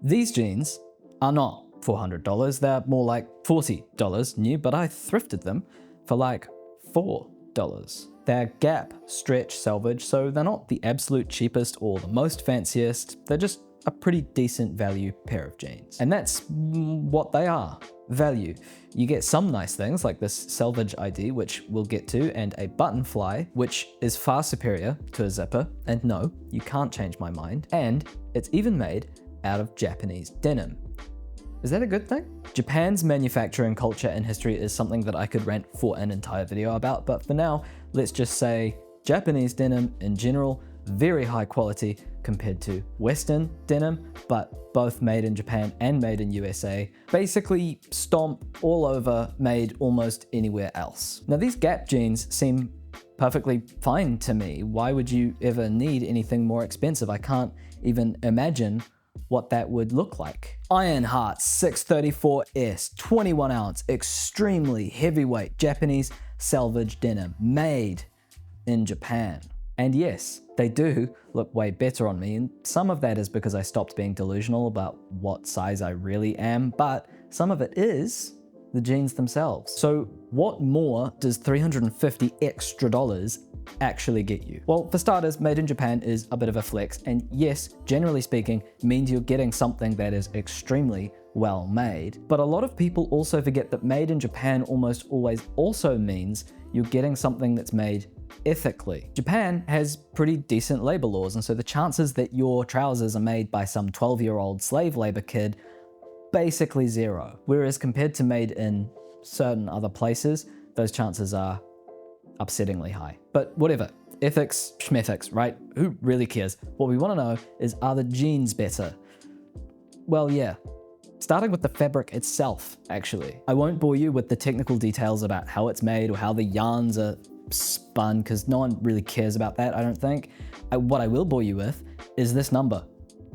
These jeans are not $400, they're more like $40 new, but I thrifted them for like $4. They're Gap Stretch Selvedge, so they're not the absolute cheapest or the most fanciest, they're just a pretty decent value pair of jeans. And that's what they are, value. You get some nice things like this Selvedge ID, which we'll get to, and a button fly, which is far superior to a zipper, and no, you can't change my mind. And it's even made out of Japanese denim. Is that a good thing? Japan's manufacturing culture and history is something that I could rant for an entire video about, but for now, let's just say Japanese denim in general, very high quality compared to Western denim, but both made in Japan and made in USA. Basically stomp all over, made almost anywhere else. Now these Gap jeans seem perfectly fine to me. Why would you ever need anything more expensive? I can't even imagine what that would look like. Ironheart 634S, 21 ounce, extremely heavyweight Japanese Selvedge denim, made in Japan. And yes, they do look way better on me, and some of that is because I stopped being delusional about what size I really am, but some of it is the jeans themselves. So what more does $350 extra actually get you? Well, for starters, made in Japan is a bit of a flex, and yes, generally speaking, means you're getting something that is extremely well made. But a lot of people also forget that made in Japan almost always also means you're getting something that's made ethically. Japan has pretty decent labor laws, and so the chances that your trousers are made by some 12-year-old slave labor kid, basically zero. Whereas compared to made in certain other places, those chances are upsettingly high. But whatever, ethics, schmethics, right? Who really cares? What we want to know is, are the jeans better? Well, yeah. Starting with the fabric itself, actually. I won't bore you with the technical details about how it's made or how the yarns are spun, because no one really cares about that, I don't think. What I will bore you with is this number,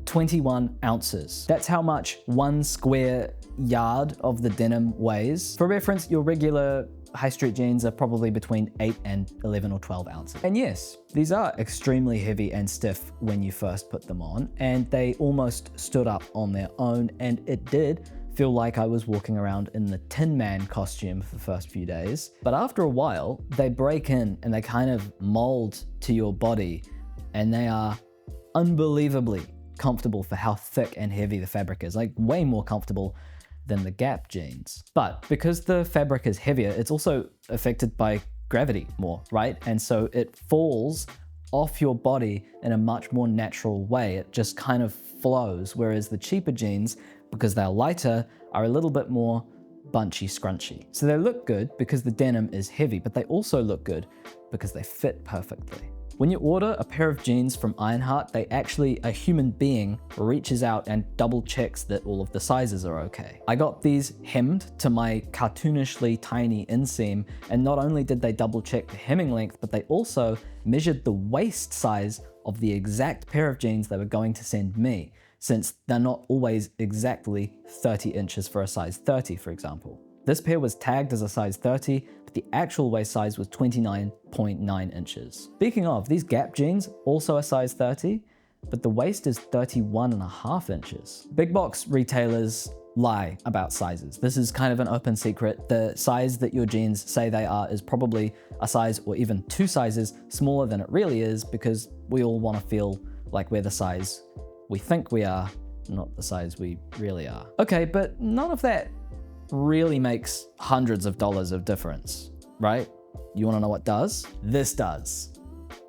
21 ounces. That's how much 1 square yard of the denim weighs. For reference, your regular high street jeans are probably between 8 and 11 or 12 ounces. And yes, these are extremely heavy and stiff when you first put them on, and they almost stood up on their own, and it did feel like I was walking around in the Tin Man costume for the first few days. But after a while, they break in and they kind of mold to your body, and they are unbelievably comfortable for how thick and heavy the fabric is, like way more comfortable than the Gap jeans. But because the fabric is heavier, it's also affected by gravity more, right? And so it falls off your body in a much more natural way. It just kind of flows, whereas the cheaper jeans, because they're lighter, are a little bit more bunchy scrunchy. So they look good because the denim is heavy, but they also look good because they fit perfectly. When you order a pair of jeans from Ironheart, a human being reaches out and double checks that all of the sizes are okay. I got these hemmed to my cartoonishly tiny inseam, and not only did they double check the hemming length, but they also measured the waist size of the exact pair of jeans they were going to send me, since they're not always exactly 30 inches for a size 30, for example. This pair was tagged as a size 30, but the actual waist size was 29.9 inches. Speaking of, these Gap jeans also a size 30, but the waist is 31.5 inches. Big box retailers lie about sizes. This is kind of an open secret. The size that your jeans say they are is probably a size or even 2 sizes smaller than it really is, because we all want to feel like we're the size we think we are, not the size we really are. Okay, but none of that really makes hundreds of dollars of difference, right? You wanna know what does? This does.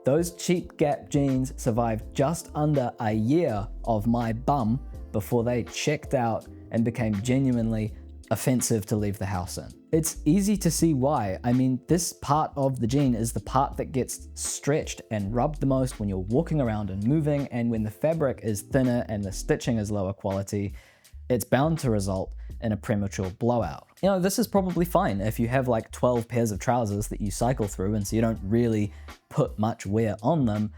Those cheap Gap jeans survived just under a year of my bum before they checked out and became genuinely offensive to leave the house in. It's easy to see why. I mean, this part of the jean is the part that gets stretched and rubbed the most when you're walking around and moving, and when the fabric is thinner and the stitching is lower quality, it's bound to result in a premature blowout. You know, this is probably fine if you have like 12 pairs of trousers that you cycle through, and so you don't really put much wear on them,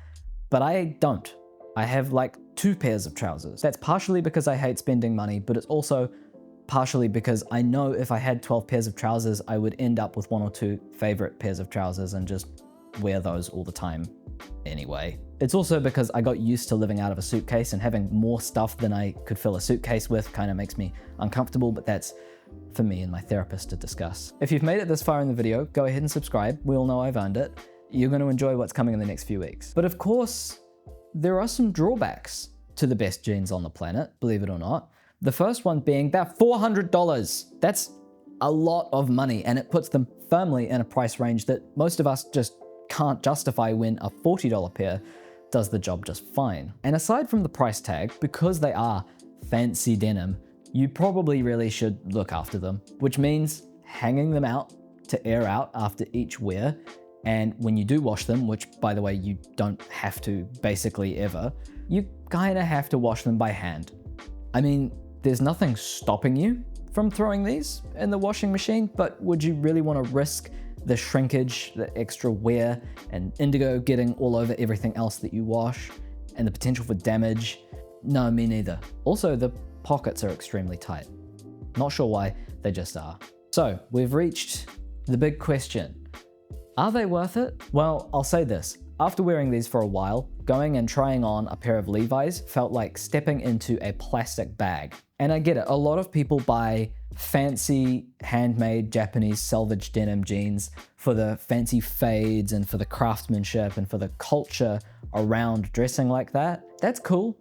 but I don't. I have like 2 pairs of trousers. That's partially because I hate spending money, but it's also partially because I know if I had 12 pairs of trousers, I would end up with 1 or 2 favorite pairs of trousers and just wear those all the time anyway. It's also because I got used to living out of a suitcase, and having more stuff than I could fill a suitcase with kind of makes me uncomfortable, but that's for me and my therapist to discuss. If you've made it this far in the video, go ahead and subscribe. We all know I've earned it. You're going to enjoy what's coming in the next few weeks. But of course, there are some drawbacks to the best jeans on the planet, believe it or not. The first one being that $400. That's a lot of money, and it puts them firmly in a price range that most of us just can't justify when a $40 pair does the job just fine. And aside from the price tag, because they are fancy denim, you probably really should look after them, which means hanging them out to air out after each wear. And when you do wash them, which by the way, you don't have to basically ever, you kind of have to wash them by hand. I mean, there's nothing stopping you from throwing these in the washing machine, but would you really want to risk the shrinkage, the extra wear, and indigo getting all over everything else that you wash, and the potential for damage? No, me neither. Also, the pockets are extremely tight. Not sure why, they just are. So, we've reached the big question. Are they worth it? Well, I'll say this. After wearing these for a while, going and trying on a pair of Levi's felt like stepping into a plastic bag. And I get it, a lot of people buy fancy handmade Japanese Selvedge denim jeans for the fancy fades and for the craftsmanship and for the culture around dressing like that. That's cool.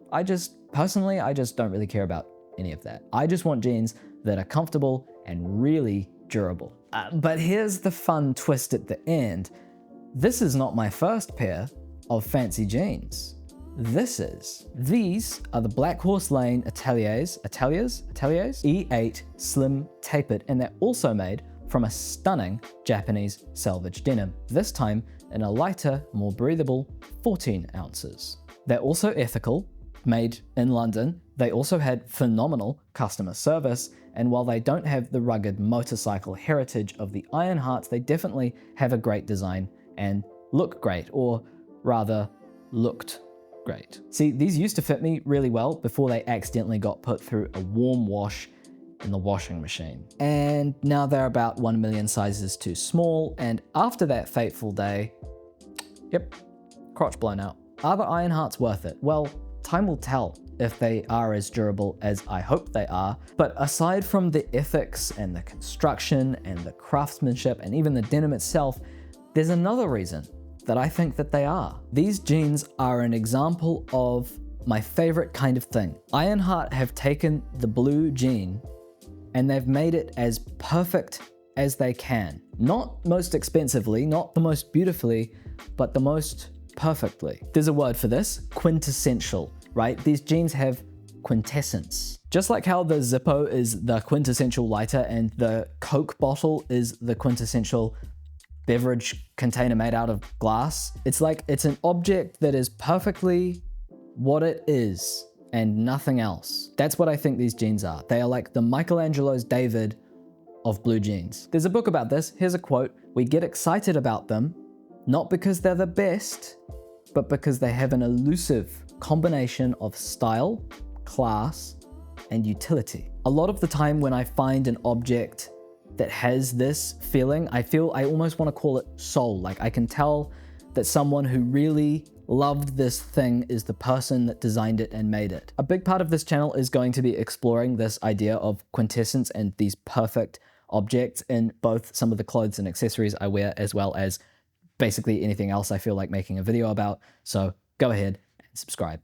Personally, I just don't really care about any of that. I just want jeans that are comfortable and really durable. But here's the fun twist at the end. This is not my first pair of fancy jeans. These are the Black Horse Lane Ateliers E8 Slim Tapered, and they're also made from a stunning Japanese Selvedge denim, this time in a lighter, more breathable 14 ounces. They're also ethical, made in London. They also had phenomenal customer service, and while they don't have the rugged motorcycle heritage of the Ironhearts, they definitely have a great design and look great, or rather, looked great. See, these used to fit me really well before they accidentally got put through a warm wash in the washing machine. And now they're about 1 million sizes too small, and after that fateful day, yep, crotch blown out. Are the Ironhearts worth it? Well, time will tell if they are as durable as I hope they are, but aside from the ethics and the construction and the craftsmanship and even the denim itself, there's another reason that I think that they are. These jeans are an example of my favorite kind of thing. Ironheart have taken the blue jean and they've made it as perfect as they can. Not most expensively, not the most beautifully, but the most perfectly. There's a word for this, quintessential, right? These jeans have quintessence. Just like how the Zippo is the quintessential lighter and the Coke bottle is the quintessential beverage container made out of glass. It's like it's an object that is perfectly what it is and nothing else. That's what I think these jeans are. They are like the Michelangelo's David of blue jeans. There's a book about this. Here's a quote. We get excited about them, not because they're the best, but because they have an elusive combination of style, class, and utility. A lot of the time when I find an object that has this feeling, I almost want to call it soul. Like I can tell that someone who really loved this thing is the person that designed it and made it. A big part of this channel is going to be exploring this idea of quintessence and these perfect objects in both some of the clothes and accessories I wear, as well as basically anything else I feel like making a video about. So go ahead and subscribe.